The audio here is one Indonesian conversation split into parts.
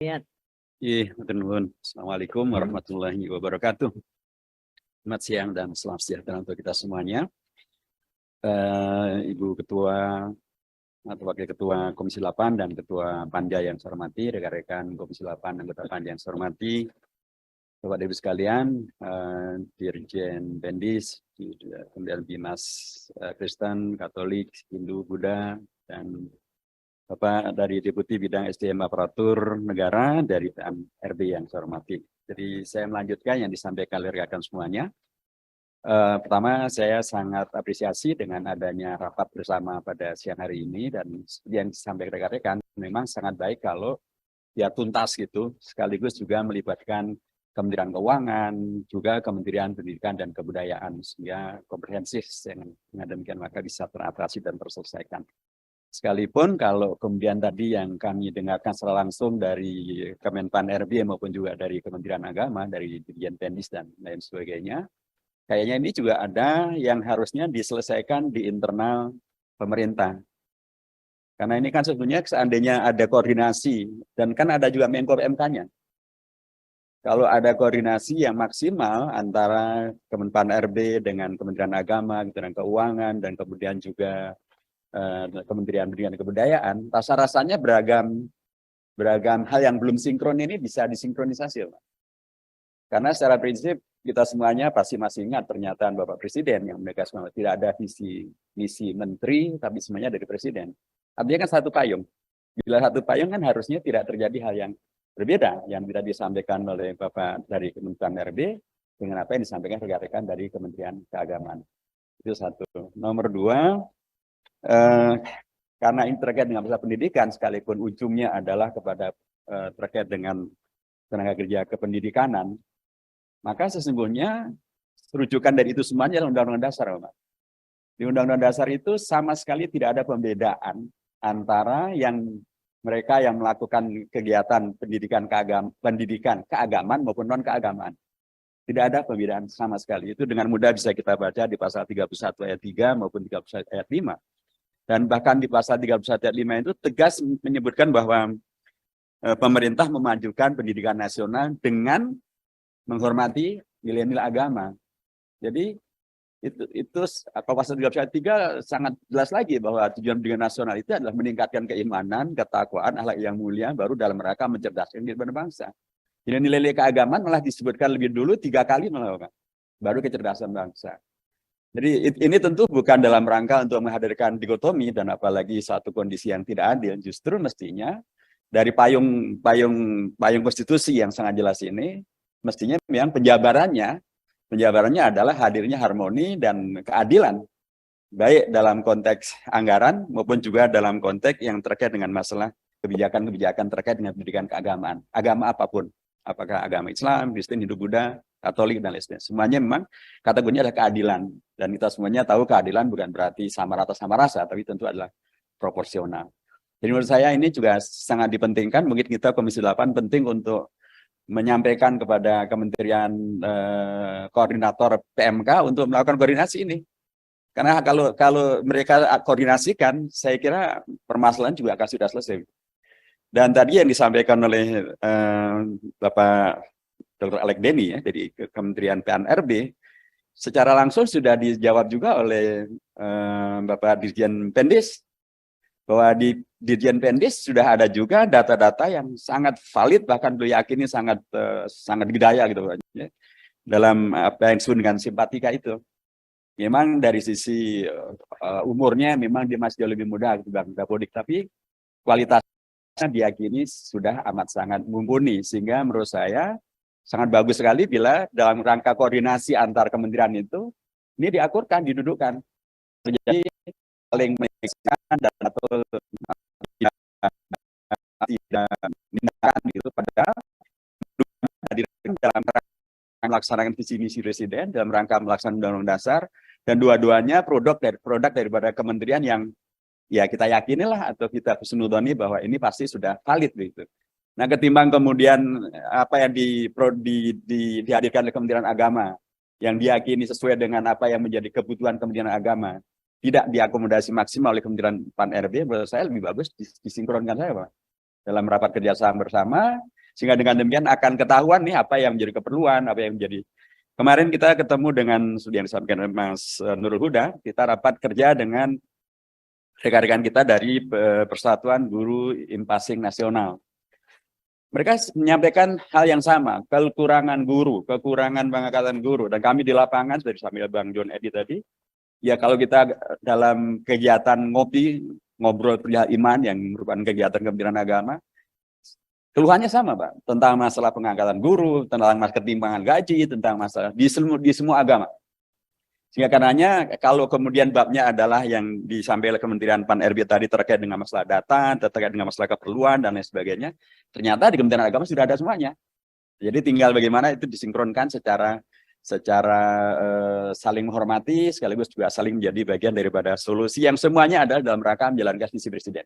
Lihat. Iya, nuwun. Assalamualaikum warahmatullahi wabarakatuh. Selamat siang dan selamat sejahtera untuk kita semuanya. Ibu Ketua atau Wakil Ketua Komisi 8 dan Ketua Panja yang saya hormati, rekan-rekan Komisi 8 dan Ketua Panja yang saya hormati, Bapak Ibu sekalian, Dirjen Pendis, kemudian Bimas Kristen, Katolik, Hindu, Buddha, dan Bapak dari Deputi Bidang SDM Aparatur Negara dari PNRB yang saya hormati. Jadi saya melanjutkan yang disampaikan oleh rekan semuanya. Pertama, saya sangat apresiasi dengan adanya rapat bersama pada siang hari ini dan yang disampaikan rekan-rekan memang sangat baik kalau ya tuntas gitu, sekaligus juga melibatkan Kementerian Keuangan, juga Kementerian Pendidikan dan Kebudayaan sehingga komprehensif dengan demikian maka bisa teratasi dan terselesaikan. Sekalipun kalau kemudian tadi yang kami dengarkan secara langsung dari Kemenpan RB maupun juga dari Kementerian Agama, dari Dirjen Pendis dan lain sebagainya, kayaknya ini juga ada yang harusnya diselesaikan di internal pemerintah. Karena ini kan sebetulnya seandainya ada koordinasi, dan kan ada juga Menko PMK-nya. Kalau ada koordinasi yang maksimal antara Kemenpan RB dengan Kementerian Agama, Kementerian Keuangan, dan kemudian juga Kementerian Pendidikan dan Kebudayaan, rasa-rasanya beragam hal yang belum sinkron ini bisa disinkronisasi, Pak. Karena secara prinsip kita semuanya pasti masih ingat pernyataan Bapak Presiden yang menegaskan bahwa tidak ada misi menteri, tapi semuanya dari Presiden. Artinya kan satu payung. Bila satu payung kan harusnya tidak terjadi hal yang berbeda yang tidak disampaikan oleh Bapak dari Kementerian RB dengan apa yang disampaikan rekan-rekan dari Kementerian Keagamaan. Itu satu. Nomor dua, karena ini terkait dengan masalah pendidikan, sekalipun ujungnya adalah kepada terkait dengan tenaga kerja kependidikanan, maka sesungguhnya rujukan dari itu semuanya adalah Undang-Undang Dasar, Pak. Di Undang-Undang Dasar itu sama sekali tidak ada pembedaan antara mereka yang melakukan kegiatan pendidikan keagamaan maupun non keagamaan. Tidak ada pembedaan sama sekali. Itu dengan mudah bisa kita baca di pasal 31 ayat 3 maupun 31 ayat 5. Dan bahkan di pasal 31 ayat 5 itu tegas menyebutkan bahwa pemerintah memajukan pendidikan nasional dengan menghormati nilai-nilai agama. Jadi itu pasal 31 ayat 3 sangat jelas lagi bahwa tujuan pendidikan nasional itu adalah meningkatkan keimanan, ketakwaan, akhlak yang mulia baru dalam rangka mencerdaskan kehidupan bangsa. Jadi nilai-nilai keagamaan malah disebutkan lebih dulu 3 kali malah, baru kecerdasan bangsa. Jadi ini tentu bukan dalam rangka untuk menghadirkan dikotomi dan apalagi satu kondisi yang tidak adil. Justru mestinya dari payung konstitusi yang sangat jelas ini, mestinya memang penjabarannya adalah hadirnya harmoni dan keadilan, baik dalam konteks anggaran maupun juga dalam konteks yang terkait dengan masalah kebijakan-kebijakan terkait dengan pendidikan keagamaan, agama apapun, apakah agama Islam, Kristen, Hindu, Buddha, Katolik, dan lain sebagainya. Semuanya memang kategorinya adalah keadilan. Dan kita semuanya tahu keadilan bukan berarti sama rata sama rasa, tapi tentu adalah proporsional. Jadi menurut saya ini juga sangat dipentingkan, mungkin kita Komisi 8 penting untuk menyampaikan kepada Kementerian Koordinator PMK untuk melakukan koordinasi ini. Karena kalau mereka koordinasikan, saya kira permasalahan juga akan sudah selesai. Dan tadi yang disampaikan oleh Bapak Dr. Alek Denny ya, dari Kementerian PNRB, secara langsung sudah dijawab juga oleh Bapak Dirjen Pendis, bahwa di Dirjen Pendis sudah ada juga data-data yang sangat valid, bahkan beliau yakini sangat berdaya gitu, ya, dalam apa yang disebut dengan simpatika itu. Memang dari sisi umurnya memang dia masih jauh lebih muda ketimbang Dapodik, tapi kualitasnya diyakini sudah amat sangat mumpuni, sehingga menurut saya sangat bagus sekali bila dalam rangka koordinasi antar kementerian itu ini diakurkan, didudukkan. Jadi saling mengingatkan dan atau tidak tindakan itu padahal dalam rangka melaksanakan visi misi presiden, dalam rangka melaksanakan undang-undang dasar, dan dua-duanya produk daripada kementerian yang ya kita yakinilah atau kita husnudoni bahwa ini pasti sudah valid begitu. Nah, ketimbang kemudian apa yang dihadirkan oleh Kementerian Agama yang diyakini sesuai dengan apa yang menjadi kebutuhan Kementerian Agama tidak diakomodasi maksimal oleh Kementerian PAN RB, menurut saya lebih bagus disinkronkan saya, Pak. dalam rapat kerjasama bersama, sehingga dengan demikian akan ketahuan nih apa yang menjadi keperluan, apa yang menjadi. Kemarin kita ketemu dengan yang disampaikan oleh Mas Nurul Huda, kita rapat kerja dengan rekan-rekan kita dari Persatuan Guru Impasing Nasional. Mereka menyampaikan hal yang sama, kekurangan guru, kekurangan pengangkatan guru, dan kami di lapangan sudah disampaikan Bang John Edi tadi. Ya kalau kita dalam kegiatan ngopi, ngobrol perihal iman yang merupakan kegiatan Kementerian Agama, keluhannya sama, Pak, tentang masalah pengangkatan guru, tentang masalah ketimpangan gaji, tentang masalah di semua agama. Sehingga karenanya kalau kemudian babnya adalah yang disampaikan oleh Kementerian Pan-RB tadi terkait dengan masalah data, terkait dengan masalah keperluan dan lain sebagainya, ternyata di Kementerian Agama sudah ada semuanya. Jadi tinggal bagaimana itu disinkronkan secara saling menghormati, sekaligus juga saling menjadi bagian daripada solusi yang semuanya adalah dalam rangka menjalankan visi Presiden.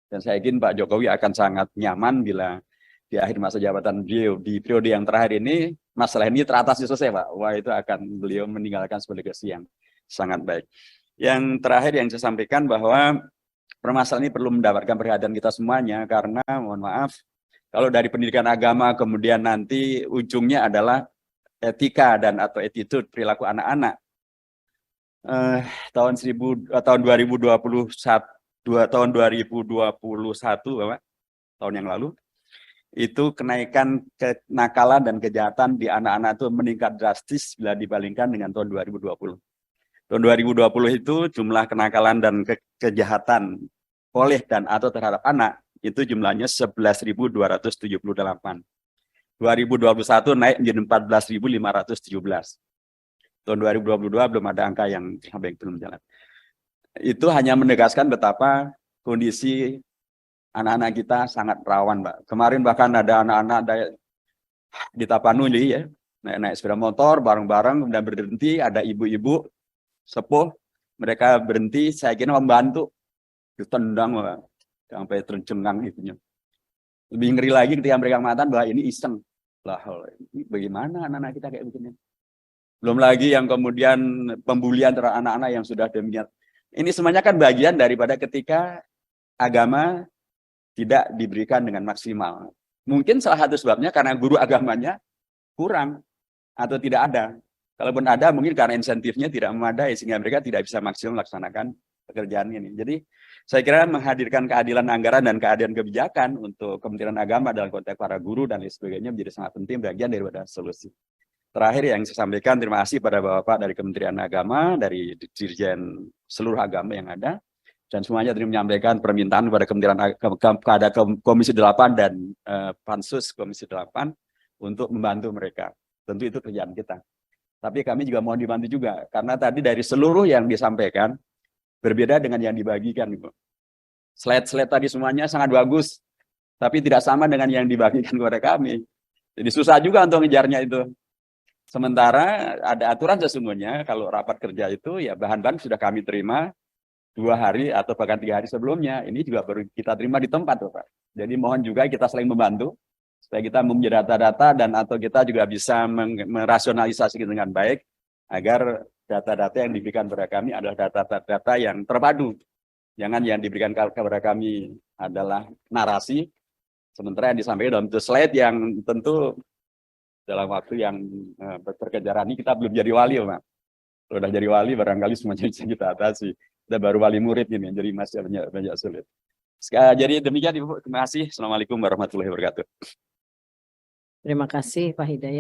Dan saya yakin Pak Jokowi akan sangat nyaman bila di akhir masa jabatan beliau di periode yang terakhir ini masalah ini teratasi selesai, Pak. Wah, itu akan beliau meninggalkan sebuah legasi yang sangat baik. Yang terakhir yang saya sampaikan bahwa permasalahan ini perlu mendapatkan perhatian kita semuanya karena mohon maaf kalau dari pendidikan agama kemudian nanti ujungnya adalah etika dan atau attitude perilaku anak-anak. Tahun 2021 Bapak, tahun yang lalu itu kenaikan kenakalan dan kejahatan di anak-anak itu meningkat drastis bila dibandingkan dengan tahun 2020. Tahun 2020 itu jumlah kenakalan dan kejahatan oleh dan atau terhadap anak itu jumlahnya 11.278. 2021 naik menjadi 14.517. Tahun 2022 belum ada angka yang sampai belum jalan. Itu hanya menegaskan betapa kondisi anak-anak kita sangat rawan, Pak. Kemarin bahkan ada anak-anak di Tapanuli ya, naik sepeda motor bareng-bareng dan berhenti, ada ibu-ibu sepuh, mereka berhenti, saya kira membantu, ditendang, Pak, sampai tercengang itunya. Lebih ngeri lagi ketika mereka mengatakan bahwa ini iseng. Lah, bagaimana anak-anak kita kayak begini? Belum lagi yang kemudian pembulian terhadap anak-anak yang sudah demikian. Ini semuanya kan bagian daripada ketika agama tidak diberikan dengan maksimal. Mungkin salah satu sebabnya karena guru agamanya kurang atau tidak ada. Kalaupun ada mungkin karena insentifnya tidak memadai sehingga mereka tidak bisa maksimal melaksanakan pekerjaan ini. Jadi saya kira menghadirkan keadilan anggaran dan keadilan kebijakan untuk Kementerian Agama dalam konteks para guru dan lain sebagainya menjadi sangat penting bagian daripada solusi. Terakhir yang saya sampaikan, terima kasih pada Bapak dari Kementerian Agama, dari Dirjen seluruh agama yang ada, dan semuanya tadi menyampaikan permintaan kepada kepada Komisi 8 dan Pansus Komisi 8 untuk membantu mereka. Tentu itu kerjaan kita. Tapi kami juga mohon dibantu juga, karena tadi dari seluruh yang disampaikan, berbeda dengan yang dibagikan. Slide-slide tadi semuanya sangat bagus, tapi tidak sama dengan yang dibagikan kepada kami. Jadi susah juga untuk ngejarnya itu. Sementara ada aturan sesungguhnya, kalau rapat kerja itu ya bahan-bahan sudah kami terima 2 hari atau bahkan 3 hari sebelumnya. Ini juga baru kita terima di tempat, Bapak. Jadi mohon juga kita saling membantu supaya kita mempunyai data-data dan atau kita juga bisa merasionalisasi dengan baik agar data-data yang diberikan kepada kami adalah data-data yang terpadu. Jangan yang diberikan kepada kami adalah narasi, sementara yang disampaikan dalam slide yang tentu dalam waktu yang berkejaran ini kita belum jadi wali, Pak. Kalau udah jadi wali barangkali semuanya bisa kita atasi. Kita baru wali murid ini, jadi masih banyak sulit. Jadi demikian Ibu, terima kasih. Assalamualaikum warahmatullahi wabarakatuh. Terima kasih Pak Hidayat.